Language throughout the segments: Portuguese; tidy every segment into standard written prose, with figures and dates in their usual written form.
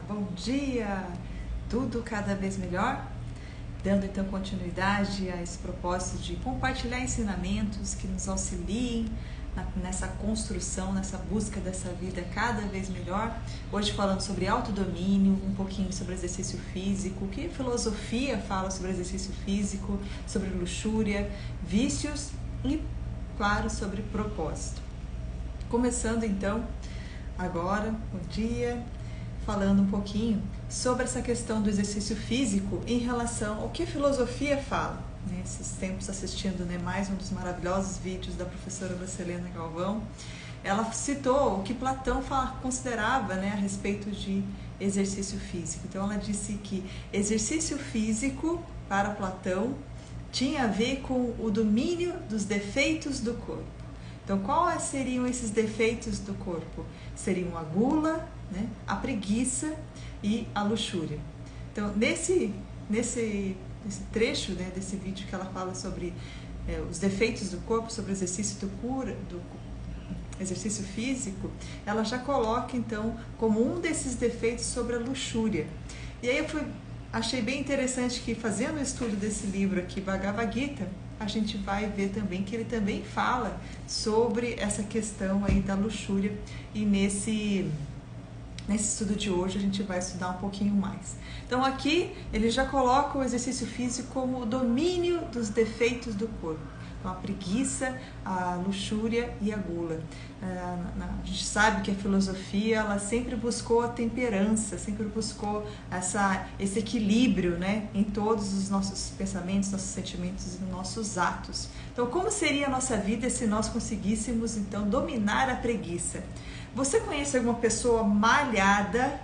Bom dia! Tudo cada vez melhor? Dando então continuidade a esse propósito de compartilhar ensinamentos que nos auxiliem nessa construção, nessa busca dessa vida cada vez melhor. Hoje falando sobre autodomínio, um pouquinho sobre exercício físico, o que a filosofia fala sobre exercício físico, sobre luxúria, vícios e, claro, sobre propósito. Começando então agora, bom dia, falando um pouquinho sobre essa questão do exercício físico em relação ao que a filosofia fala. Nesses tempos assistindo mais um dos maravilhosos vídeos da professora Lucilena Galvão, ela citou o que Platão considerava a respeito de exercício físico. Então ela disse que exercício físico para Platão tinha a ver com o domínio dos defeitos do corpo. Então quais seriam esses defeitos do corpo? Seriam a gula, a preguiça e a luxúria. Então nesse trecho desse vídeo que ela fala sobre os defeitos do corpo, sobre o exercício do exercício físico, ela já coloca então como um desses defeitos sobre a luxúria. E aí achei bem interessante que, fazendo o estudo desse livro aqui, Bhagavad Gita, a gente vai ver também que ele também fala sobre essa questão aí da luxúria, e nesse estudo de hoje a gente vai estudar um pouquinho mais. Então aqui ele já coloca o exercício físico como o domínio dos defeitos do corpo. Então a preguiça, a luxúria e a gula. A gente sabe que a filosofia ela sempre buscou a temperança, sempre buscou esse equilíbrio em todos os nossos pensamentos, nossos sentimentos e nossos atos. Então como seria a nossa vida se nós conseguíssemos então dominar a preguiça? Você conhece alguma pessoa malhada,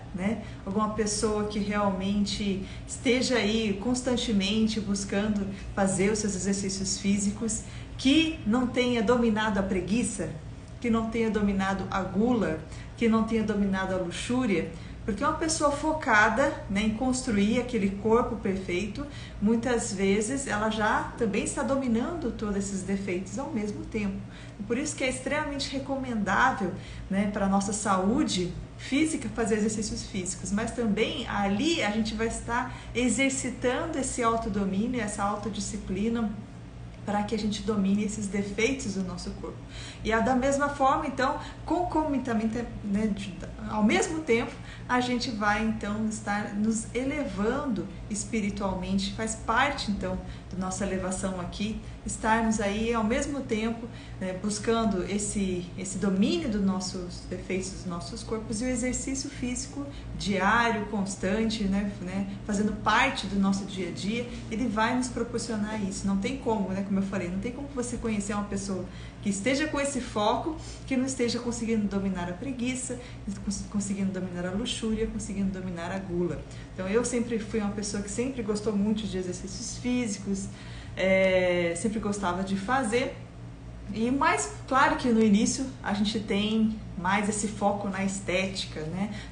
alguma pessoa que realmente esteja aí constantemente buscando fazer os seus exercícios físicos, que não tenha dominado a preguiça, que não tenha dominado a gula, que não tenha dominado a luxúria? Porque uma pessoa focada em construir aquele corpo perfeito, muitas vezes ela já também está dominando todos esses defeitos ao mesmo tempo. Por isso que é extremamente recomendável para a nossa saúde física fazer exercícios físicos, mas também ali a gente vai estar exercitando esse autodomínio, essa autodisciplina, para que a gente domine esses defeitos do nosso corpo. E da mesma forma, então, concomitantemente, ao mesmo tempo, a gente vai então estar nos elevando espiritualmente. Faz parte então da nossa elevação aqui, estarmos aí ao mesmo tempo buscando esse domínio dos nossos defeitos dos nossos corpos, e o exercício físico diário, constante, fazendo parte do nosso dia a dia, ele vai nos proporcionar isso. Não tem como, como eu falei, não tem como você conhecer uma pessoa que esteja com esse foco, que não esteja conseguindo dominar a preguiça, conseguindo dominar a luxúria, conseguindo dominar a gula. Então eu sempre fui uma pessoa que sempre gostou muito de exercícios físicos, sempre gostava de fazer, mas claro que no início a gente tem mais esse foco na estética,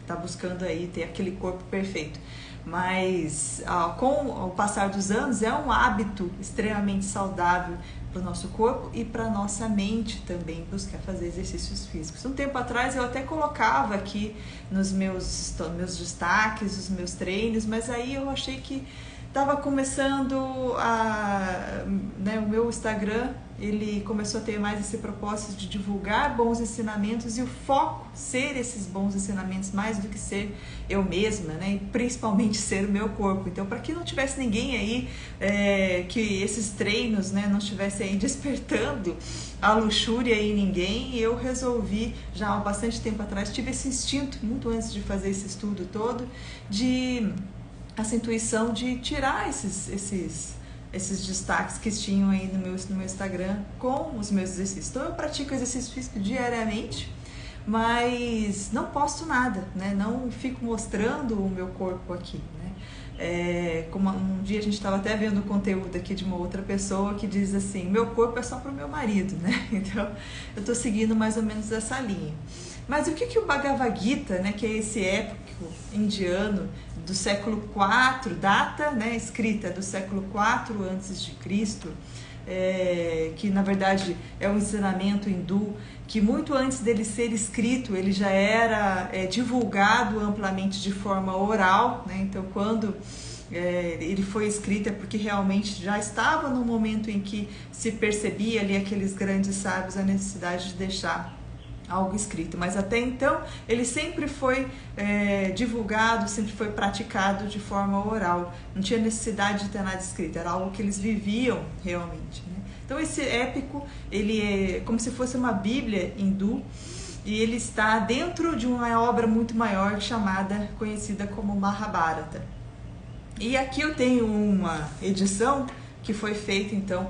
tá buscando aí ter aquele corpo perfeito. Mas com o passar dos anos é um hábito extremamente saudável para o nosso corpo e para a nossa mente também buscar fazer exercícios físicos. Um tempo atrás eu até colocava aqui nos meus destaques, os meus treinos, mas aí eu achei que estava começando o meu Instagram, ele começou a ter mais esse propósito de divulgar bons ensinamentos, e o foco ser esses bons ensinamentos mais do que ser eu mesma, e principalmente ser o meu corpo. Então, para que não tivesse ninguém aí, que esses treinos não estivessem aí despertando a luxúria em ninguém, eu resolvi, já há bastante tempo atrás, tive esse instinto, muito antes de fazer esse estudo todo, essa intuição de tirar esses destaques que tinham aí no meu Instagram com os meus exercícios. Então eu pratico exercício físico diariamente, mas não posto nada, não fico mostrando o meu corpo aqui, como um dia a gente estava até vendo o conteúdo aqui de uma outra pessoa que diz assim: meu corpo é só para o meu marido, Então eu estou seguindo mais ou menos essa linha. Mas o que o Bhagavad Gita, que é esse épico indiano do século IV, data escrita do século IV a.C., que na verdade é um ensinamento hindu, que muito antes dele ser escrito, ele já era divulgado amplamente de forma oral, né? Então quando ele foi escrito é porque realmente já estava no momento em que se percebia ali aqueles grandes sábios a necessidade de deixar algo escrito, mas até então ele sempre foi divulgado, sempre foi praticado de forma oral, não tinha necessidade de ter nada escrito, era algo que eles viviam realmente, né? Então esse épico, ele é como se fosse uma Bíblia hindu, e ele está dentro de uma obra muito maior conhecida como Mahabharata. E aqui eu tenho uma edição que foi feita então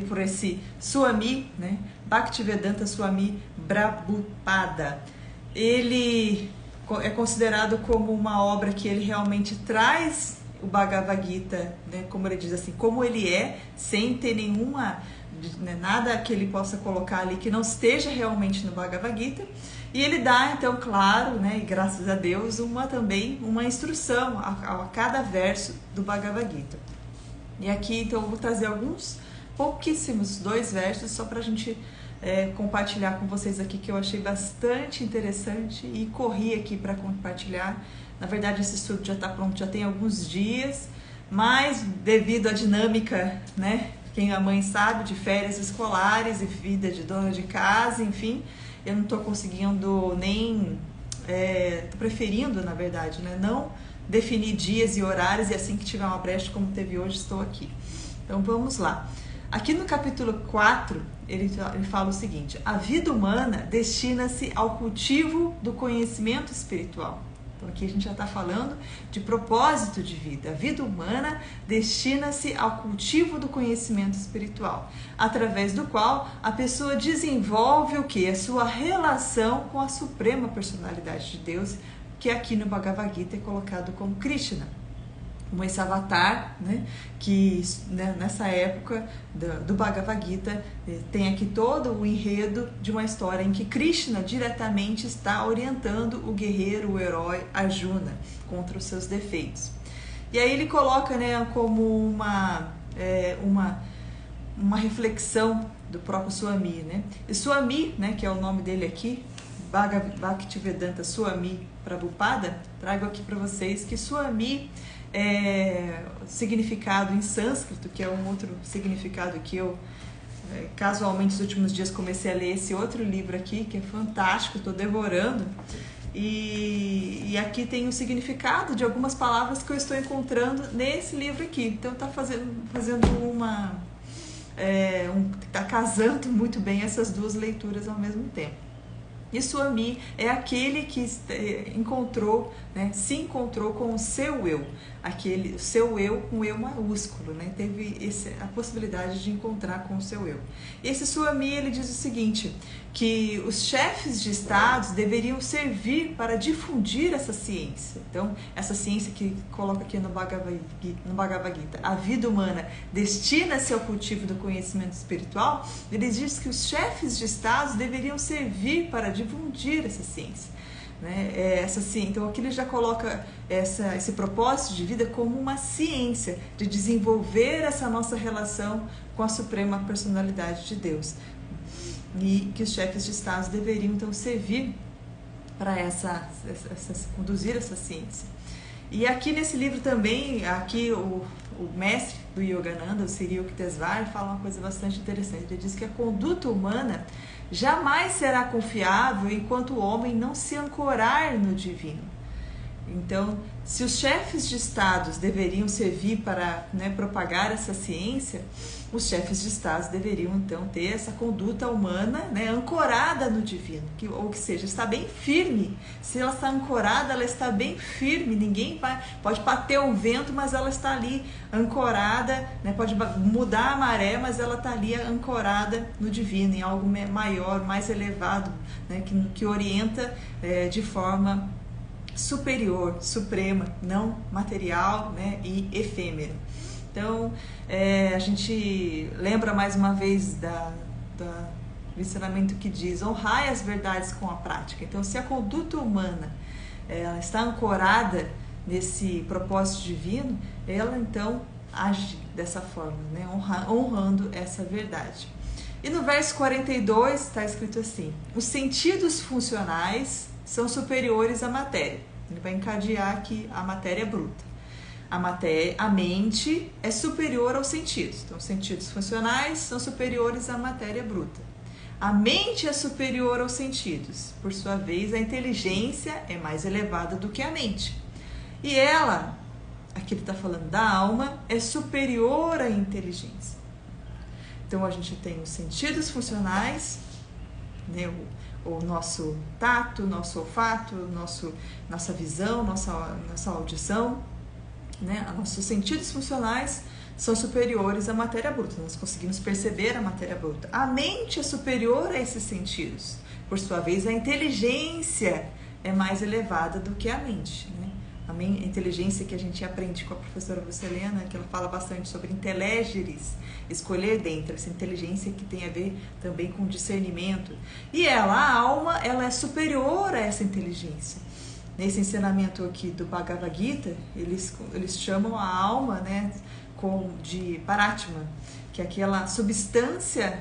por esse Swami, né? Bhaktivedanta Swami Prabhupada. Ele é considerado como uma obra que ele realmente traz o Bhagavad Gita, né? Como ele diz assim, como ele é, sem ter nenhuma, né, nada que ele possa colocar ali que não esteja realmente no Bhagavad Gita. E ele dá, então, claro, né, e graças a Deus, também uma instrução a cada verso do Bhagavad Gita. E aqui, então, eu vou trazer pouquíssimos 2 versos, só para a gente compartilhar com vocês aqui, que eu achei bastante interessante e corri aqui para compartilhar. Na verdade, esse estudo já está pronto, já tem alguns dias, mas devido à dinâmica, né, quem a mãe sabe, de férias escolares e vida de dona de casa, enfim, eu não estou conseguindo nem, estou preferindo, na verdade, né, não definir dias e horários, e assim que tiver uma brecha como teve hoje, estou aqui. Então vamos lá. Aqui no capítulo 4, ele fala o seguinte: a vida humana destina-se ao cultivo do conhecimento espiritual. Então aqui a gente já está falando de propósito de vida. A vida humana destina-se ao cultivo do conhecimento espiritual, através do qual a pessoa desenvolve o quê? A sua relação com a suprema personalidade de Deus, que aqui no Bhagavad Gita é colocado como Krishna, como esse avatar, né, que, né, nessa época do Bhagavad Gita tem aqui todo o enredo de uma história em que Krishna diretamente está orientando o guerreiro, o herói Arjuna contra os seus defeitos. E aí ele coloca, né, como uma reflexão do próprio Swami, né? E Swami, né, que é o nome dele aqui, Bhaktivedanta Swami Prabhupada, trago aqui para vocês que Swami significado em sânscrito, que é um outro significado que eu casualmente nos últimos dias comecei a ler esse outro livro aqui, que é fantástico, estou devorando, e aqui tem o significado de algumas palavras que eu estou encontrando nesse livro aqui. Então está fazendo tá casando muito bem essas duas leituras ao mesmo tempo. E Swami é aquele que encontrou, né, se encontrou com o seu eu, o seu eu com eu maiúsculo, né, teve a possibilidade de encontrar com o seu eu. Esse Swami, ele diz o seguinte, que os chefes de estados deveriam servir para difundir essa ciência. Então, essa ciência que coloca aqui no Bhagavad Gita, a vida humana destina-se ao cultivo do conhecimento espiritual, ele diz que os chefes de estados deveriam servir para difundir essa ciência, né? Então aqui ele já coloca esse propósito de vida como uma ciência de desenvolver essa nossa relação com a suprema personalidade de Deus, e que os chefes de estados deveriam então servir para conduzir essa ciência. E aqui nesse livro também, aqui o mestre do Yogananda, o Sri Yukteswar, fala uma coisa bastante interessante. Ele diz que a conduta humana jamais será confiável enquanto o homem não se ancorar no divino. Então, se os chefes de estados deveriam servir para, né, propagar essa ciência, os chefes de estados deveriam então ter essa conduta humana, né, ancorada no divino, ou seja, está bem firme. Se ela está ancorada, ela está bem firme. Ninguém pode bater um vento, mas ela está ali ancorada, né, pode mudar a maré, mas ela está ali ancorada no divino, em algo maior, mais elevado, né, que orienta de forma superior, suprema, não material, né, e efêmero. Então, a gente lembra mais uma vez do ensinamento que diz: honrai as verdades com a prática. Então, se a conduta humana ela está ancorada nesse propósito divino, ela então agir dessa forma, né? Honrando essa verdade. E no verso 42 está escrito assim: os sentidos funcionais são superiores à matéria. Ele vai encadear que a matéria é bruta. A mente é superior aos sentidos. Então, os sentidos funcionais são superiores à matéria bruta. A mente é superior aos sentidos. Por sua vez, a inteligência é mais elevada do que a mente. E ela, aqui ele está falando da alma, é superior à inteligência. Então, a gente tem os sentidos funcionais, né, o nosso tato, nosso olfato, nossa visão, nossa audição, né, nossos sentidos funcionais são superiores à matéria bruta. Nós conseguimos perceber a matéria bruta. A mente é superior a esses sentidos. Por sua vez, a inteligência é mais elevada do que a mente, né? A inteligência que a gente aprende com a professora Lucilena, que ela fala bastante sobre intelegeres, escolher dentre, essa inteligência que tem a ver também com discernimento. E a alma, ela é superior a essa inteligência. Nesse ensinamento aqui do Bhagavad Gita, eles chamam a alma, né, de Paratma, que é aquela substância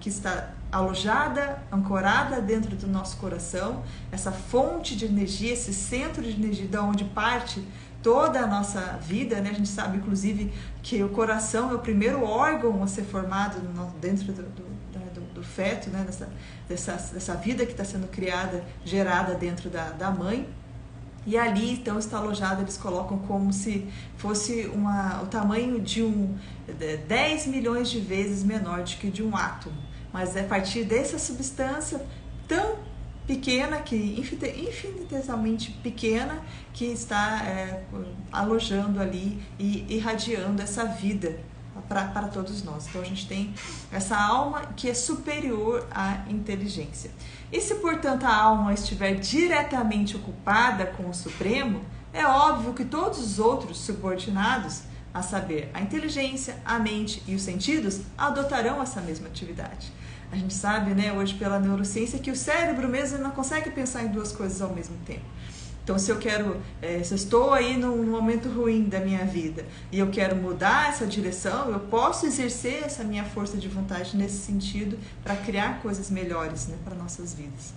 que está alojada, ancorada dentro do nosso coração, essa fonte de energia, esse centro de energia de onde parte toda a nossa vida, né? A gente sabe, inclusive, que o coração é o primeiro órgão a ser formado dentro do feto, né? Dessa vida que está sendo criada, gerada dentro da mãe. E ali, então, está alojado, eles colocam como se fosse o tamanho de 10 milhões de vezes menor do que de um átomo. Mas é a partir dessa substância tão pequena, infinitesamente pequena, que está alojando ali e irradiando essa vida para todos nós. Então a gente tem essa alma que é superior à inteligência. E se, portanto, a alma estiver diretamente ocupada com o Supremo, é óbvio que todos os outros subordinados, a saber, a inteligência, a mente e os sentidos, adotarão essa mesma atividade. A gente sabe, né, hoje pela neurociência, que o cérebro mesmo não consegue pensar em duas coisas ao mesmo tempo. Então, se eu estou aí num momento ruim da minha vida e eu quero mudar essa direção, eu posso exercer essa minha força de vontade nesse sentido para criar coisas melhores, né, para nossas vidas.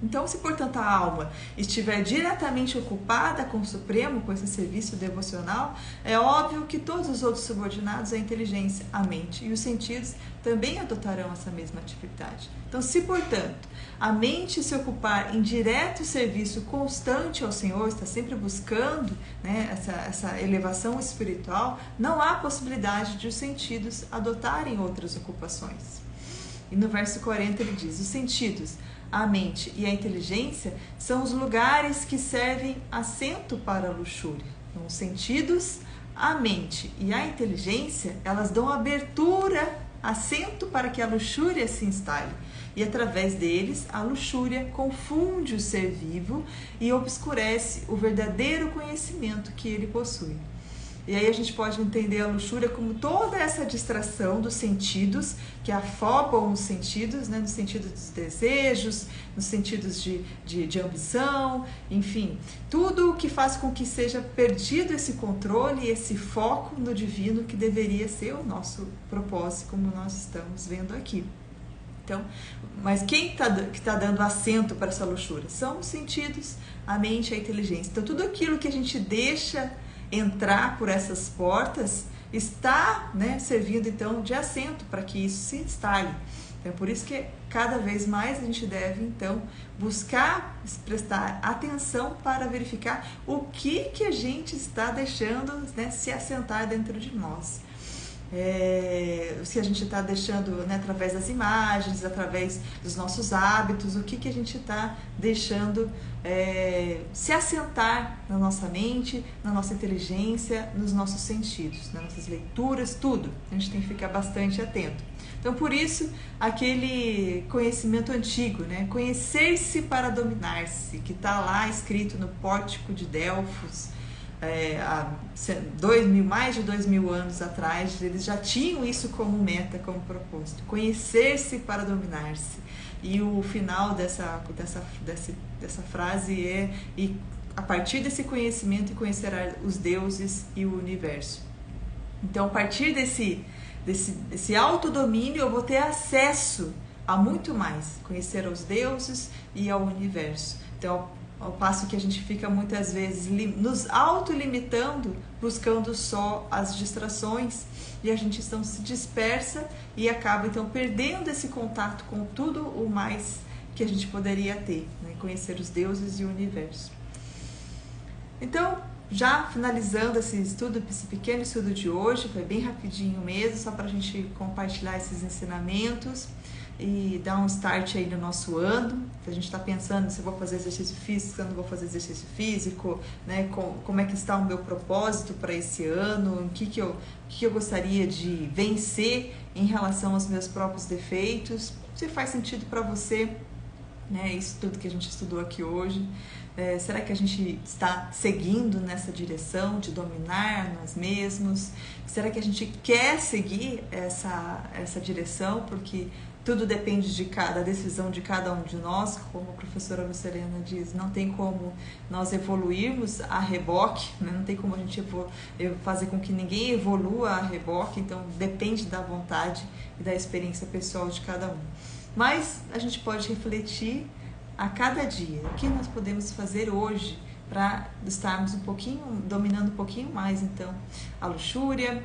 Então, se, portanto, a alma estiver diretamente ocupada com o Supremo, com esse serviço devocional, é óbvio que todos os outros subordinados, a inteligência, a mente e os sentidos, também adotarão essa mesma atividade. Então, se, portanto, a mente se ocupar em direto serviço constante ao Senhor, está sempre buscando, né, essa elevação espiritual, não há possibilidade de os sentidos adotarem outras ocupações. E no verso 40 ele diz: os sentidos, a mente e a inteligência são os lugares que servem assento para a luxúria. Então, os sentidos, a mente e a inteligência, elas dão abertura, assento para que a luxúria se instale. E através deles, a luxúria confunde o ser vivo e obscurece o verdadeiro conhecimento que ele possui. E aí a gente pode entender a luxúria como toda essa distração dos sentidos, que afobam os sentidos, né, no sentido dos desejos, nos sentidos de ambição, enfim, tudo o que faz com que seja perdido esse controle e esse foco no divino que deveria ser o nosso propósito, como nós estamos vendo aqui. Então, mas quem está dando assento para essa luxúria? São os sentidos, a mente e a inteligência. Então, tudo aquilo que a gente deixa entrar por essas portas está, né, servindo então de assento para que isso se instale. Então, é por isso que cada vez mais a gente deve então buscar prestar atenção para verificar o que a gente está deixando, né, se assentar dentro de nós. Se a gente está deixando, né, através das imagens, através dos nossos hábitos, o que a gente está deixando se assentar na nossa mente, na nossa inteligência, nos nossos sentidos, nas nossas leituras, tudo. A gente tem que ficar bastante atento. Então, por isso, aquele conhecimento antigo, né, conhecer-se para dominar-se, que está lá escrito no pórtico de Delfos, há mais de 2000 anos atrás, eles já tinham isso como meta, como propósito, conhecer-se para dominar-se. E o final dessa frase é: e a partir desse conhecimento conhecerá os deuses e o universo. Então, a partir desse autodomínio, eu vou ter acesso a muito mais, conhecer os deuses e ao universo. Então, ao passo que a gente fica muitas vezes nos autolimitando, buscando só as distrações, e a gente então se dispersa e acaba então perdendo esse contato com tudo o mais que a gente poderia ter, né? Conhecer os deuses e o universo. Então, já finalizando esse pequeno estudo de hoje, foi bem rapidinho mesmo, só para a gente compartilhar esses ensinamentos e dar um start aí no nosso ano. A gente está pensando se eu vou fazer exercício físico, se eu não vou fazer exercício físico, né? Como é que está o meu propósito para esse ano, o que eu gostaria de vencer em relação aos meus próprios defeitos, se faz sentido para você, né? Isso tudo que a gente estudou aqui hoje. Será que a gente está seguindo nessa direção de dominar nós mesmos? Será que a gente quer seguir essa direção? Porque tudo depende da decisão de cada um de nós, como a professora Lucelena diz, não tem como nós evoluirmos a reboque, né? Não tem como a gente fazer com que ninguém evolua a reboque, então depende da vontade e da experiência pessoal de cada um. Mas a gente pode refletir a cada dia, o que nós podemos fazer hoje para estarmos dominando um pouquinho mais, então, a luxúria,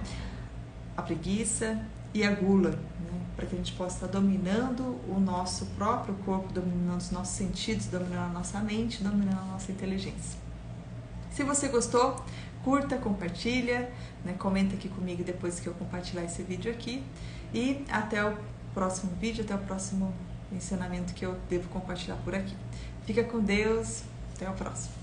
a preguiça e a gula, né? Para que a gente possa estar dominando o nosso próprio corpo, dominando os nossos sentidos, dominando a nossa mente, dominando a nossa inteligência. Se você gostou, curta, compartilha, né? Comenta aqui comigo depois que eu compartilhar esse vídeo aqui, e até o próximo vídeo, até o próximo ensinamento que eu devo compartilhar por aqui. Fica com Deus, até o próximo.